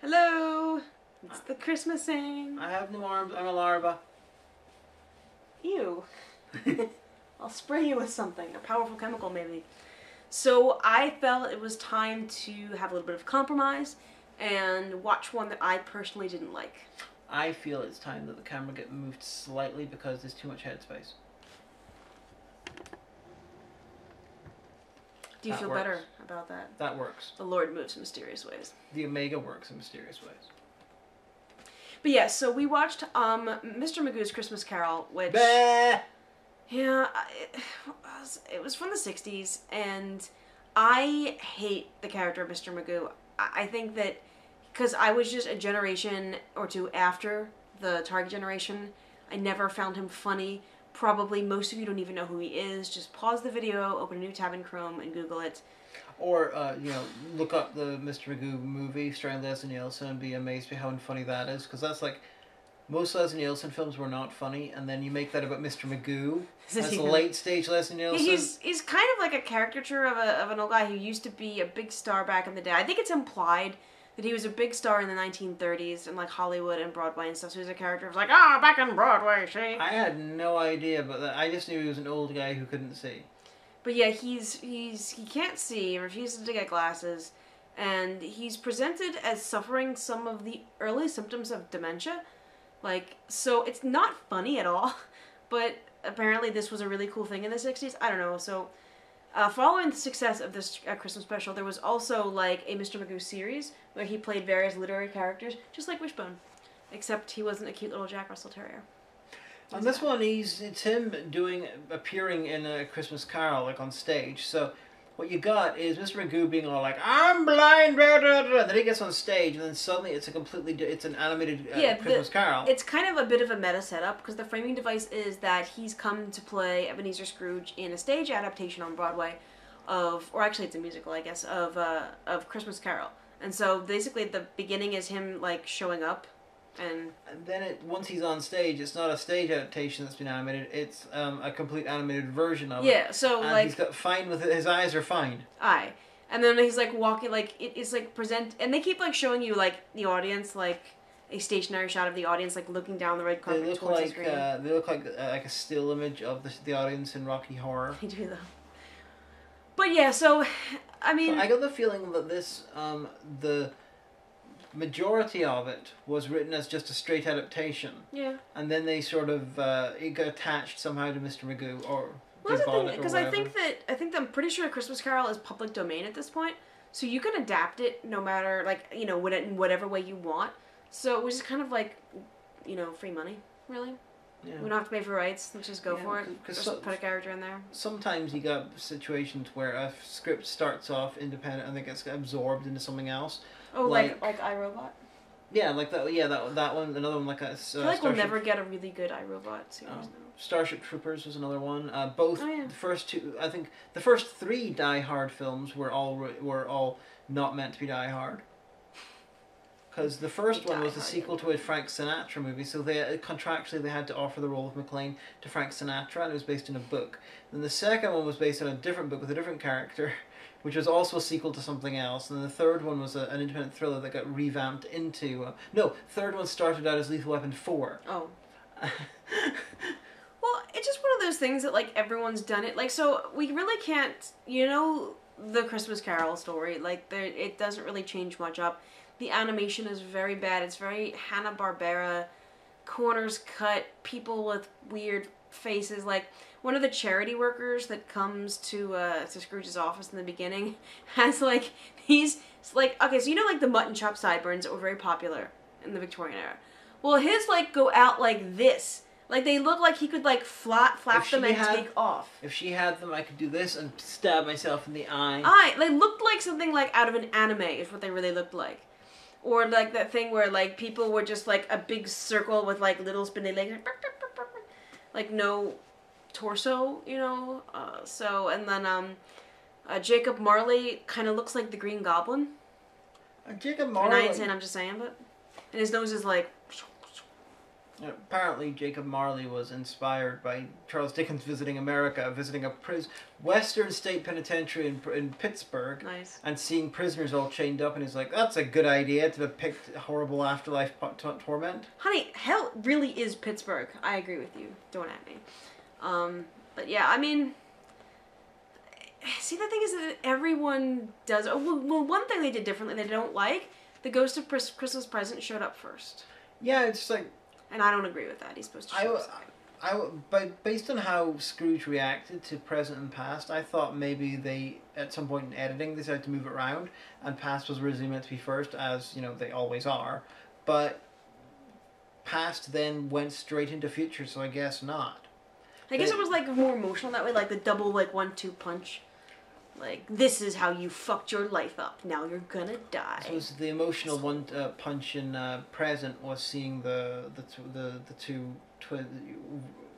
Hello! It's the Christmasing. I have no arms. I'm a larva. Ew. I'll spray you with something. A powerful chemical, maybe. So I felt it was time to have a little bit of compromise and watch one that I personally didn't like. I feel it's time that the camera get moved slightly because there's too much headspace. Do you That feel works. better about that? That works. The Lord moves in mysterious ways. The Omega works in mysterious ways. But yeah, so we watched Mr. Magoo's Christmas Carol, which... Bah! Yeah, it was from the 60s, and I hate the character of Mr. Magoo. I think that, because I was just a generation or two after the Target generation, I never found him funny. Probably most of you don't even know who he is. Just pause the video, open a new tab in Chrome, and Google it. Or, look up the Mr. Magoo movie starring Leslie Nielsen and be amazed by how unfunny that is, because that's like... Most Leslie Nielsen films were not funny, and then you make that about Mr. Magoo. That's a late-stage Leslie Nielsen. He's kind of like a caricature of an old guy who used to be a big star back in the day. I think it's implied that he was a big star in the 1930s in like Hollywood and Broadway and stuff. So he's a character of like, back in Broadway, see? I had no idea about that. I just knew he was an old guy who couldn't see. But yeah, he can't see, he refuses to get glasses, and he's presented as suffering some of the early symptoms of dementia. So it's not funny at all, but apparently this was a really cool thing in the 60s. I don't know. So, following the success of this Christmas special, there was also, like, a Mr. Magoo series where he played various literary characters, just like Wishbone. Except he wasn't a cute little Jack Russell Terrier. On this one, it's him appearing in a Christmas Carol, like, on stage. So, what you got is Mr. Magoo being all like, I'm blind, blah, blah, blah. Then he gets on stage, and then suddenly it's an animated Christmas Carol. It's kind of a bit of a meta setup, because the framing device is that he's come to play Ebenezer Scrooge in a stage adaptation on Broadway or actually it's a musical, I guess, of Christmas Carol. And so basically the beginning is him, like, showing up. And then once he's on stage, it's not a stage adaptation that's been animated. It's a complete animated version of it. Yeah, so and like he's got fine with it. His eyes are fine. Aye, and then he's like walking, like it's like and they keep like showing you like the audience, like a stationary shot of the audience, like looking down the red carpet towards the screen. They look like a still image of the audience in Rocky Horror. They do though. But yeah, so I mean, so I got the feeling that this the majority of it was written as just a straight adaptation. Yeah. And then they sort of it got attached somehow to Mr. Magoo, or well, that's the thing, because I think that I'm pretty sure Christmas Carol is public domain at this point, so you can adapt it no matter, like, you know, in whatever way you want. So it was just kind of like, you know, free money, really. Yeah. We don't have to pay for rights. Let's just go for it. Just put a character in there. Sometimes you got situations where a script starts off independent and then gets absorbed into something else. Oh, like iRobot? Yeah, like that. Yeah, that one. Another one like that. I feel like we'll never get a really good iRobot series now. Starship Troopers was another one. Both the first two. I think the first three Die Hard films were all not meant to be Die Hard. Because the first one was a sequel to a Frank Sinatra movie, so contractually they had to offer the role of McClane to Frank Sinatra, and it was based in a book. Then the second one was based on a different book with a different character, which was also a sequel to something else. And then the third one was an independent thriller that got revamped into... third one started out as Lethal Weapon 4. Oh. Well, it's just one of those things that, like, everyone's done it. Like, so we really can't... You know, the Christmas Carol story, like, it doesn't really change much up. The animation is very bad. It's very Hanna-Barbera, corners cut, people with weird faces. Like, one of the charity workers that comes to Scrooge's office in the beginning has, like, these, like, okay, so you know, like, the mutton chop sideburns that were very popular in the Victorian era. Well, his, like, go out like this. Like, they look like he could, like, flap them and take off. If she had them, I could do this and stab myself in the eye. They looked like something, like, out of an anime is what they really looked like. Or, like, that thing where, like, people were just, like, a big circle with, like, little spindly legs. Like, no torso, you know? And then, Jacob Marley kind of looks like the Green Jacob Marley... I'm just saying, but... And his nose is, like... Apparently, Jacob Marley was inspired by Charles Dickens visiting America, visiting a Western State Penitentiary in Pittsburgh, nice, and seeing prisoners all chained up, and he's like, "That's a good idea to depict horrible afterlife torment." Honey, hell really is Pittsburgh. I agree with you. Don't at me. But yeah, I mean, see, the thing is that everyone does. Oh, well, one thing they did differently they don't like, the ghost of Christmas Present showed up first. Yeah, it's like. And I don't agree with that. He's supposed to show up. But based on how Scrooge reacted to present and past, I thought maybe they, at some point in editing, they decided to move it around, and past was originally meant to be first, as, you know, they always are. But past then went straight into future, so I guess not. I guess it was, like, more emotional that way, like the double, like, 1-2 punch. Like, this is how you fucked your life up. Now you're gonna die. So the emotional one punch in present was seeing the two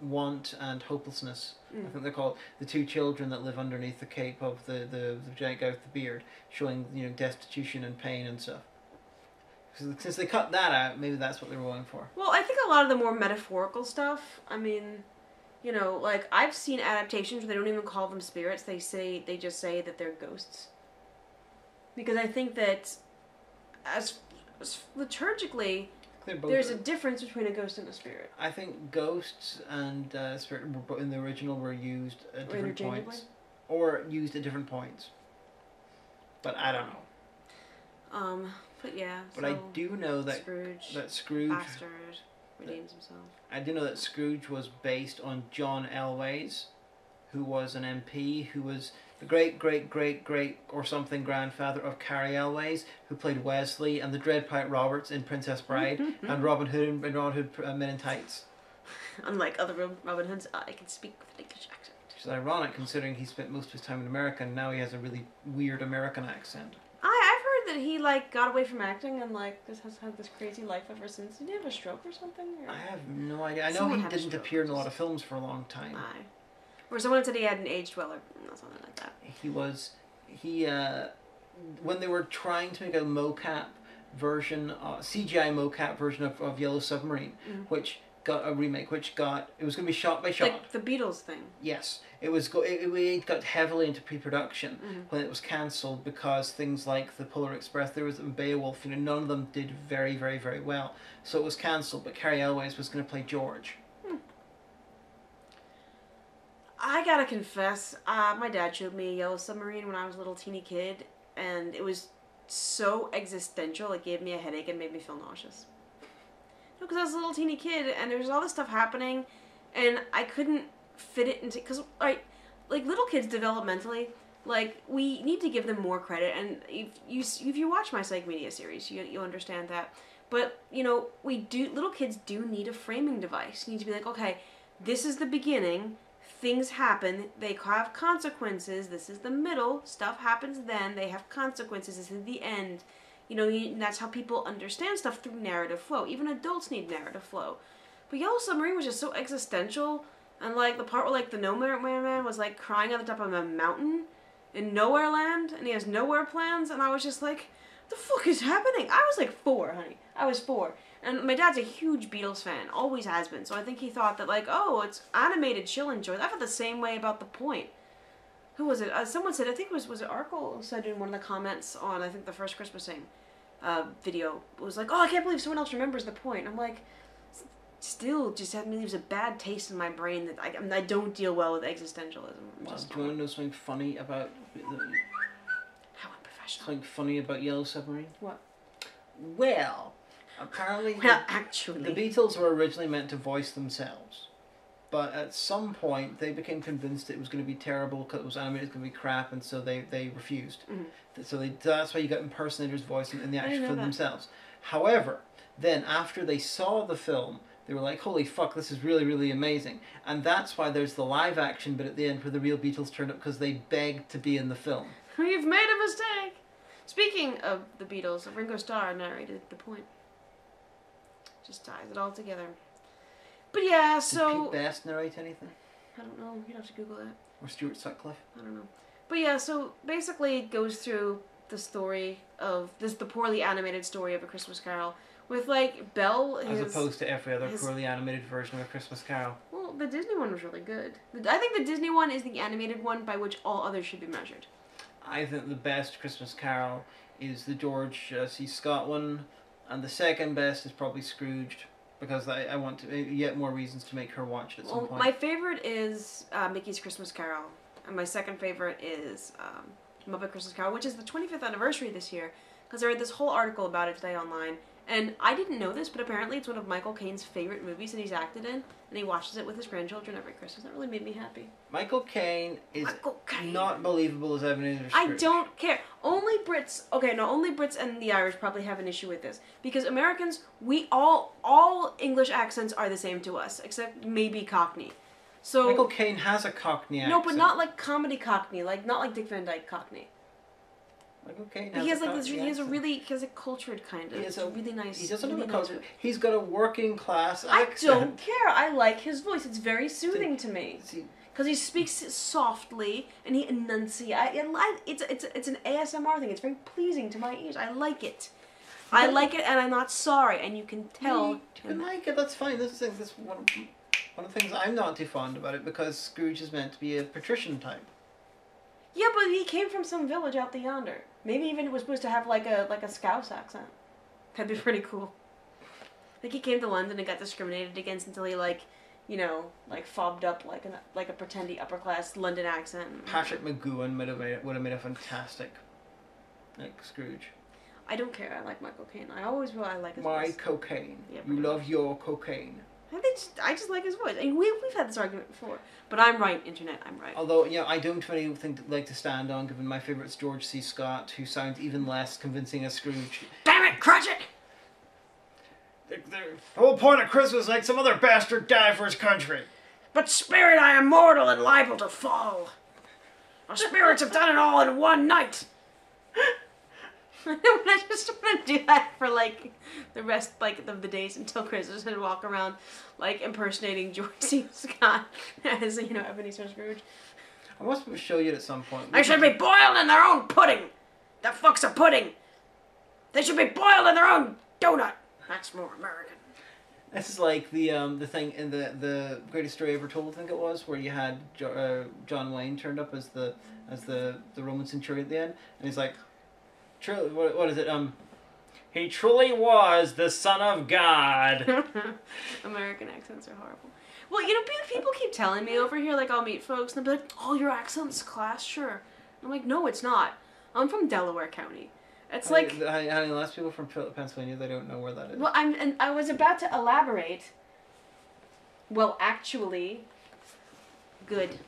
want and hopelessness. I think they're called the two children that live underneath the cape of the giant guy with the beard, showing, you know, destitution and pain and stuff. Since they cut that out, maybe that's what they were going for. Well, I think a lot of the more metaphorical stuff, I mean, you know, like, I've seen adaptations where they don't even call them spirits. They just say that they're ghosts. Because I think that as liturgically, there's a difference between a ghost and a spirit. I think ghosts and spirit in the original were used at different points. Or used at different points. But I don't know. But yeah. But I do know that Scrooge bastard redeems himself. I do know that Scrooge was based on John Elwes, who was an MP, who was the great or something grandfather of Carrie Elwes, who played Wesley and the Dread Pirate Roberts in Princess Bride, and Robin Hood in Robin Hood Men in Tights. Unlike other Robin Hoods, I can speak with an English accent. Which is ironic considering he spent most of his time in America and now he has a really weird American accent. I've heard that he, like, got away from acting and, like, has had this crazy life ever since. Did he have a stroke or something? Or? I have no idea. I know he didn't appear in a lot of films for a long time. Aye. Or someone said he hadn't aged well or something like that. When they were trying to make a mocap version, CGI mocap version of Yellow Submarine, which got a remake, it was going to be shot by shot. Like the Beatles thing. Yes. It got heavily into pre-production when it was cancelled because things like the Polar Express, there was Beowulf, you know, none of them did very, very, very well. So it was cancelled, but Carrie Elwes was going to play George. I gotta confess, my dad showed me Yellow Submarine when I was a little teeny kid, and it was so existential, it gave me a headache and made me feel nauseous. No, because I was a little teeny kid, and there was all this stuff happening, and I couldn't fit it into, because, like, little kids developmentally, like, we need to give them more credit, and if you watch my Psych Media series, you understand that, but, you know, little kids do need a framing device. You need to be like, okay, this is the beginning, things happen, they have consequences, this is the middle, stuff happens then, they have consequences, this is the end. You know, that's how people understand stuff through narrative flow. Even adults need narrative flow. But Yellow Submarine was just so existential, and, like, the part where, like, the Nowhere Man was, like, crying at the top of a mountain in Nowhere Land, and he has nowhere plans, and I was just like, what the fuck is happening? I was, like, 4, honey. I was 4. And my dad's a huge Beatles fan, always has been, so I think he thought that, like, oh, it's animated, she'll enjoy it. I felt the same way about The Point. Who was it? Someone said, I think was it Arkle said in one of the comments on, I think, the first Christmas thing video, it was like, oh, I can't believe someone else remembers The Point. I'm like, still just leaves a bad taste in my brain that I don't deal well with existentialism. Do you want to know something funny about how unprofessional? Something funny about Yellow Submarine? What? Well, apparently, actually, the Beatles were originally meant to voice themselves, but at some point they became convinced it was going to be terrible because it was animated, it was going to be crap, and so they refused. So that's why you got impersonators voicing the action for themselves. However, then after they saw the film, they were like, holy fuck, this is really, really amazing. And that's why there's the live action bit at the end where the real Beatles turned up, because they begged to be in the film. We've made a mistake! Speaking of the Beatles, Ringo Starr narrated The Point. Just ties it all together. But yeah, so... Did Pete Best narrate anything? I don't know, you'd have to Google that. Or Stuart Sutcliffe? I don't know. But yeah, so basically it goes through the story of the poorly animated story of A Christmas Carol, With, like, Belle... As opposed to every other poorly animated version of A Christmas Carol. Well, the Disney one was really good. I think the Disney one is the animated one by which all others should be measured. I think the best Christmas Carol is the George C. Scott one, and the second best is probably Scrooged, because I want to yet more reasons to make her watch it at some point. My favorite is Mickey's Christmas Carol, and my second favorite is Muppet Christmas Carol, which is the 25th anniversary this year, because I read this whole article about it today online. And I didn't know this, but apparently it's one of Michael Caine's favorite movies that he's acted in, and he watches it with his grandchildren every Christmas. That really made me happy. Michael Caine is not believable as Ebenezer Scrooge. I don't care. Only Brits and the Irish probably have an issue with this. Because Americans, all English accents are the same to us, except maybe Cockney. So Michael Caine has a Cockney accent. No, but not like comedy Cockney, not like Dick Van Dyke Cockney. Okay, he has a cultured kind of. It's a really nice. He doesn't really have a cultured. He's got a working class accent. I don't care. I like his voice. It's very soothing to me. Because he speaks softly and he enunciates. It's an ASMR thing. It's very pleasing to my ears. I like it. I like it, and I'm not sorry. And you can tell. You can like it. That's fine. This one of the things I'm not too fond about it, because Scrooge is meant to be a patrician type. Yeah, but he came from some village out there yonder. Maybe even it was supposed to have like a Scouse accent. That'd be pretty cool. Like he came to London and got discriminated against until he fobbed up like a pretendy upper class London accent. Patrick McGowan would have made a fantastic Scrooge. I don't care. I like Michael Caine. I always will. I like his My voice. cocaine. Yeah, you love your cocaine. I just like his voice. I mean, we've had this argument before, but I'm right, Internet. I'm right. Although, I don't really like to stand on, given my favourite's George C. Scott, who sounds even less convincing as Scrooge. Damn it, Cratchit! The whole point of Christmas is like some other bastard died for his country. But spirit, I am mortal and liable to fall. Our spirits have done it all in one night. I just want to do that for the rest of the days until Christmas and walk around impersonating George C. Scott as Ebenezer Scrooge. I must show you it at some point. They should be boiled in their own pudding. The fuck's a pudding? They should be boiled in their own donut. That's more American. This is like the thing in the Greatest Story Ever Told, I think it was, where you had John Wayne turned up as the Roman centurion at the end, and he's like, what is it? He truly was the Son of God. American accents are horrible. Well, people keep telling me over here, I'll meet folks, and they'll be like, oh, your accent's class, sure. I'm like, no, it's not. I'm from Delaware County. It's lots of people from Pennsylvania, they don't know where that is. Well, I was about to elaborate. Well, actually, good.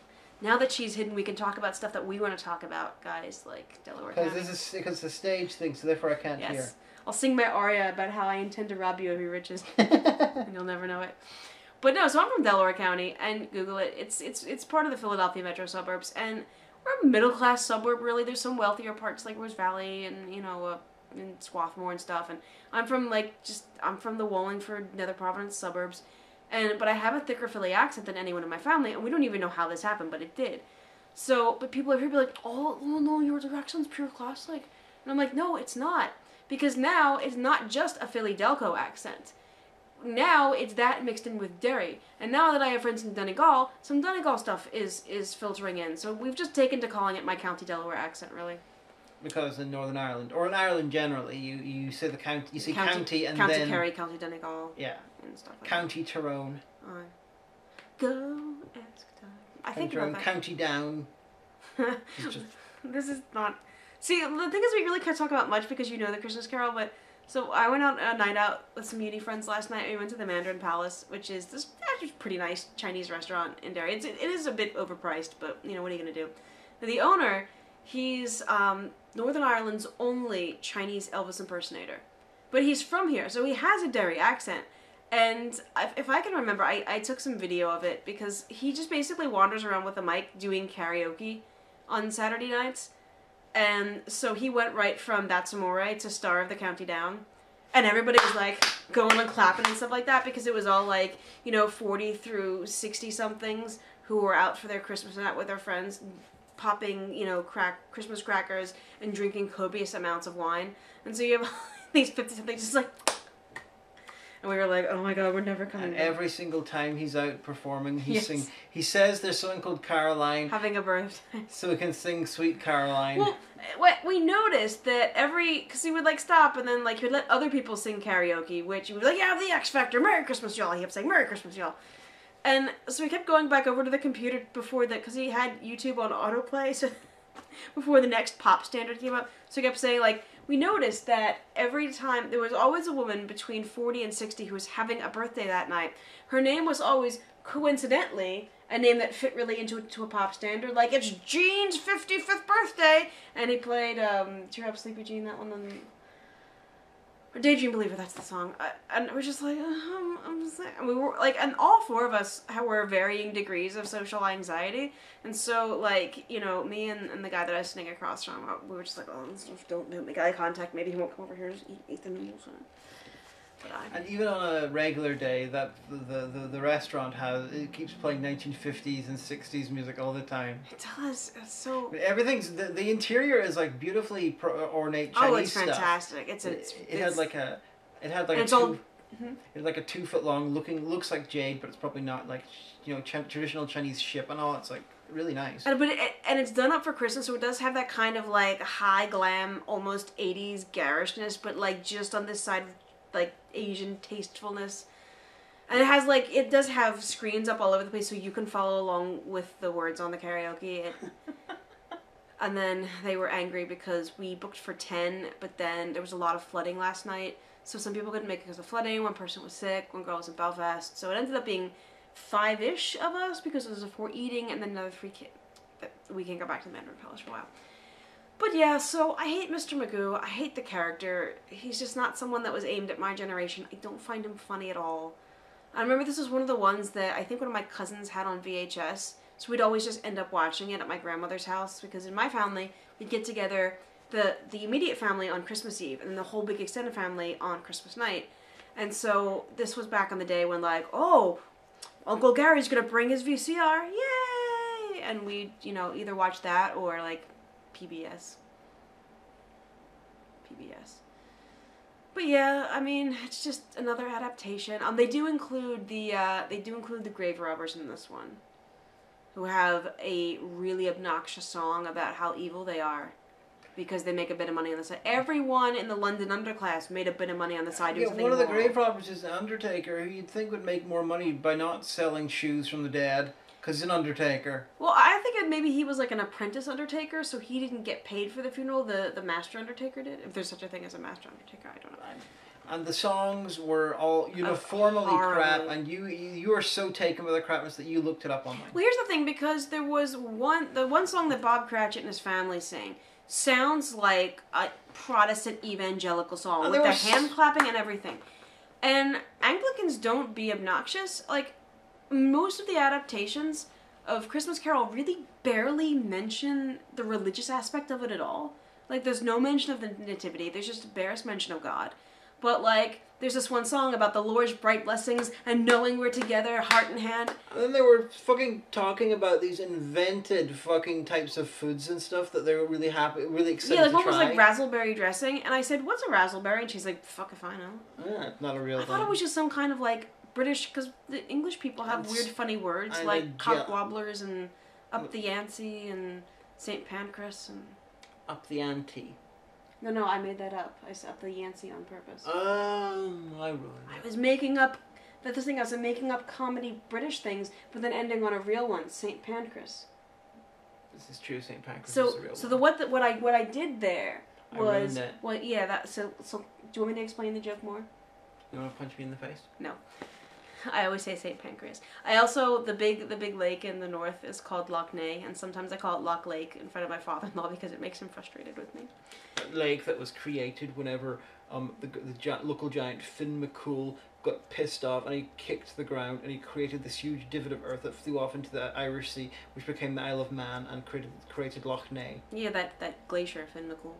Now that she's hidden, we can talk about stuff that we want to talk about, guys, like Delaware County. Because it's a stage thing, so therefore I can't hear. I'll sing my aria about how I intend to rob you of your riches, and you'll never know it. But no, so I'm from Delaware County, and Google it. It's part of the Philadelphia metro suburbs, and we're a middle-class suburb, really. There's some wealthier parts like Rose Valley and, and Swarthmore and stuff. And I'm from, I'm from the Wallingford, Nether Providence suburbs. But I have a thicker Philly accent than anyone in my family, and we don't even know how this happened, but it did. So, but people over here be like, oh no, your accent's pure class, and I'm like, no, it's not. Because now, it's not just a Philly Delco accent. Now, it's that mixed in with Derry. And now that I have friends in Donegal, some Donegal stuff is filtering in. So we've just taken to calling it my County Delaware accent, really. Because in Northern Ireland, or in Ireland generally, you say the county, you say county and County then... County Kerry, County Donegal. Yeah. And stuff like County Tyrone. Go ask time. I think Tyrone, about that. County Down. This is not... See, the thing is we really can't talk about much because you know the Christmas Carol, but... So I went out a night out with some uni friends last night. We went to the Mandarin Palace, which is this actually pretty nice Chinese restaurant in Derry. It is a bit overpriced, but, what are you going to do? The owner, he's Northern Ireland's only Chinese Elvis impersonator. But he's from here, so he has a Derry accent. And if I can remember, I took some video of it because he just basically wanders around with a mic doing karaoke on Saturday nights. And so he went right from That's Amore to Star of the County Down. And everybody was going and clapping and stuff like that because it was all 40 through 60 somethings who were out for their Christmas night with their friends, popping, Christmas crackers and drinking copious amounts of wine. And so you have these 50 somethings just And we were like, oh my god, we're never coming And back. every single time he's out performing, he Yes. he says there's something called Caroline. Having a birthday. So we can sing Sweet Caroline. Well, we noticed that because he would like stop and then like he would let other people sing karaoke, which he would be like, yeah, the X Factor, Merry Christmas, y'all. He kept saying, Merry Christmas, y'all. And so we kept going back over to the computer before that, because he had YouTube on autoplay, so before the next pop standard came up. So he kept saying, like, we noticed that every time, there was always a woman between 40 and 60 who was having a birthday that night. Her name was always, coincidentally, a name that fit really into a pop standard. Like, it's Jean's 55th birthday! And he played, Cheer Up Sleepy Jean, that one, or Daydream Believer, that's the song. And we're just like, I'm just saying. And we were like, and all four of us were varying degrees of social anxiety. And so, like, you know, me and the guy that I was sitting across from, we were just like, oh, don't make eye contact. Maybe he won't come over here and just eat the noodles. And even on a regular day, that the restaurant it keeps playing 1950s and 60s music all the time. It does. It's so. Everything's the interior is like beautifully ornate Chinese Oh, it's fantastic. Stuff. It had like a it's like a 2 foot long looks like jade, but it's probably not, like, you know, traditional Chinese ship and all. It's like really nice. And it's done up for Christmas, so it does have that kind of like high glam, almost 80s garishness, but like just on this side of like Asian tastefulness. And it does have screens up all over the place so you can follow along with the words on the karaoke. And then they were angry because we booked for 10, but then there was a lot of flooding last night. So some people couldn't make it because of flooding, one person was sick, one girl was in Belfast. So it ended up being 5-ish of us because it was 4 eating and then another 3 kids. We can't go back to the Mandarin Palace for a while. But yeah, so I hate Mr. Magoo. I hate the character. He's just not someone that was aimed at my generation. I don't find him funny at all. I remember this was one of the ones that I think one of my cousins had on VHS. So we'd always just end up watching it at my grandmother's house, because in my family, we'd get together, the immediate family on Christmas Eve, and then the whole big extended family on Christmas night. And so this was back in the day when, like, oh, Uncle Gary's gonna bring his VCR, yay! And we'd, you know, either watch that or, like, PBS. But yeah, I mean, it's just another adaptation. They do include the grave robbers in this one, who have a really obnoxious song about how evil they are because they make a bit of money on the side. Everyone in the London underclass made a bit of money on the side. Yeah, one of the grave robbers is the Undertaker, who you'd think would make more money by not selling shoes from the dead, because he's an Undertaker. Well, I think maybe he was like an apprentice Undertaker, so he didn't get paid for the funeral. The Master Undertaker did. If there's such a thing as a Master Undertaker, I don't know. And the songs were all uniformly crap, and you were so taken with the crapness that you looked it up online. Well, here's the thing, because there was the one song that Bob Cratchit and his family sang sounds like a Protestant evangelical song with the hand clapping and everything. And Anglicans don't be obnoxious. Like, most of the adaptations of Christmas Carol really barely mention the religious aspect of it at all. Like, there's no mention of the nativity. There's just a barest mention of God. But, like, there's this one song about the Lord's bright blessings and knowing we're together, heart in hand. And then they were fucking talking about these invented fucking types of foods and stuff that they were really excited to try. Yeah, like one was like raspberry dressing, and I said, "What's a raspberry?" And she's like, "Fuck if I know." Yeah, not a real thing. I thought it was just some kind of like British, because the English people have weird, funny words like cock wobblers and up the Yancey and St. Pancras and up the ante. No, I made that up. I set up the Yancey on purpose. I ruined it. I was making up. That's the thing. I was making up comedy British things, but then ending on a real one, St. Pancras. This is true. St. Pancras is a real one. So what I did there was So do you want me to explain the joke more? You want to punch me in the face? No. I always say St. Pancras. I also, the big lake in the north is called Loch Ness, and sometimes I call it Loch Lake in front of my father-in-law because it makes him frustrated with me. That lake that was created whenever the local giant Finn McCool got pissed off and he kicked the ground and he created this huge divot of earth that flew off into the Irish Sea, which became the Isle of Man and created Loch Ness. Yeah, that glacier, Finn McCool.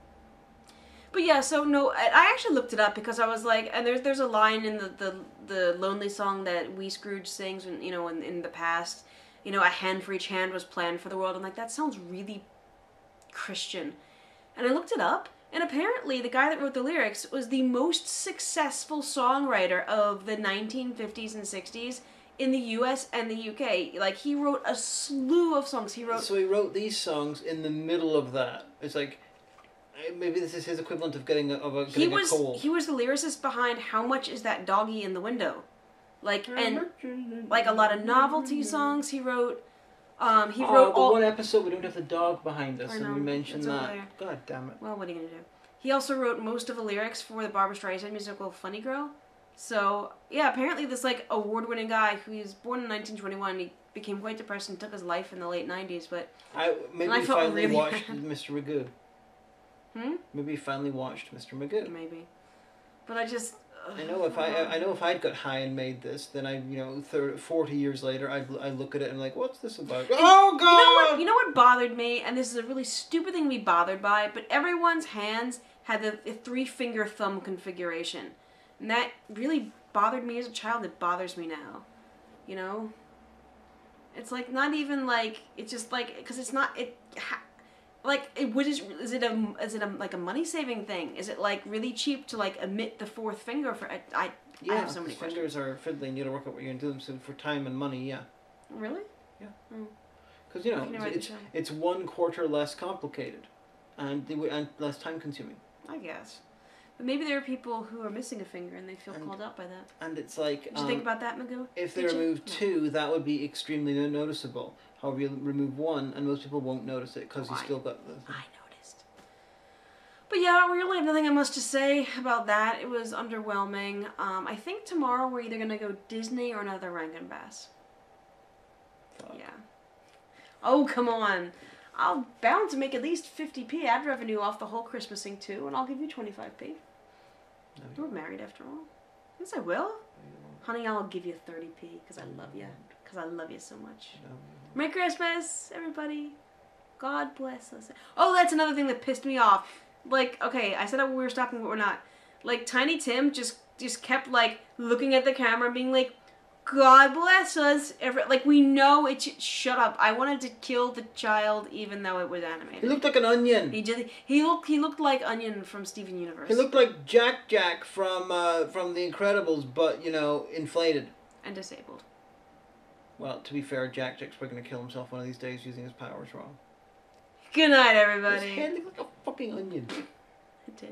But yeah, so no, I actually looked it up because I was like, and there's a line in the Lonely Song that Wee Scrooge sings, when, you know, in the past, you know, a hand for each hand was planned for the world. I'm like, that sounds really Christian. And I looked it up, And apparently, the guy that wrote the lyrics was the most successful songwriter of the 1950s and 60s in the US and the UK. Like, he wrote a slew of songs. So he wrote these songs in the middle of that. It's like, maybe this is his equivalent of getting a cold. He was the lyricist behind How Much Is That Doggy in the Window? Like, and, like, a lot of novelty songs he wrote. He wrote the one episode we don't have the dog behind us, and we mentioned that. God damn it. Well, what are you gonna do? He also wrote most of the lyrics for the Barbra Streisand musical Funny Girl. So, yeah, apparently this, like, award-winning guy who was born in 1921, he became quite depressed and took his life in the late 90s, but... Maybe he finally watched Mr. Magoo. Maybe he finally watched Mr. Magoo. Maybe. But I just... I know if I'd got high and made this, then 40 years later, I'd look at it and like, what's this about? Oh God! You know what bothered me, and this is a really stupid thing to be bothered by, but everyone's hands had the 3-finger thumb configuration, and that really bothered me as a child. It bothers me now, you know. It's like not even like it's just like because it's not it. Like, is it like a money-saving thing? Is it, like, really cheap to, like, omit the 4th finger for... I have so many questions. Fingers are fiddly and you gotta work out what you're gonna do them, so for time and money, yeah. Really? Yeah. Because, it's 1/4 less complicated and less time-consuming. I guess. But maybe there are people who are missing a finger and they feel called out by that. And it's like... Did you think about that, Magoo? If they remove 2, that would be extremely noticeable. However, you remove 1, and most people won't notice it because you still got the... I noticed. But yeah, we really have nothing much to say about that. It was underwhelming. I think tomorrow we're either going to go Disney or another Rankin Bass. Fuck. Yeah. Oh, come on. I'm bound to make at least 50p ad revenue off the whole Christmas thing too, and I'll give you 25p. No, we're married after all. Yes, I will. Honey, I'll give you 30p because I love you. Because I love you so much. Merry Christmas, everybody. God bless us. Oh, that's another thing that pissed me off. Like, okay, I said we were stopping, but we're not. Like, Tiny Tim just kept, like, looking at the camera and being like, God bless us. Like, we know it. Shut up. I wanted to kill the child even though it was animated. He looked like an onion. He did. He looked like Onion from Steven Universe. He looked like Jack from The Incredibles, but, inflated. And disabled. Well, to be fair, Jack's probably going to kill himself one of these days using his powers wrong. Good night, everybody. His head looked like a fucking onion. It did.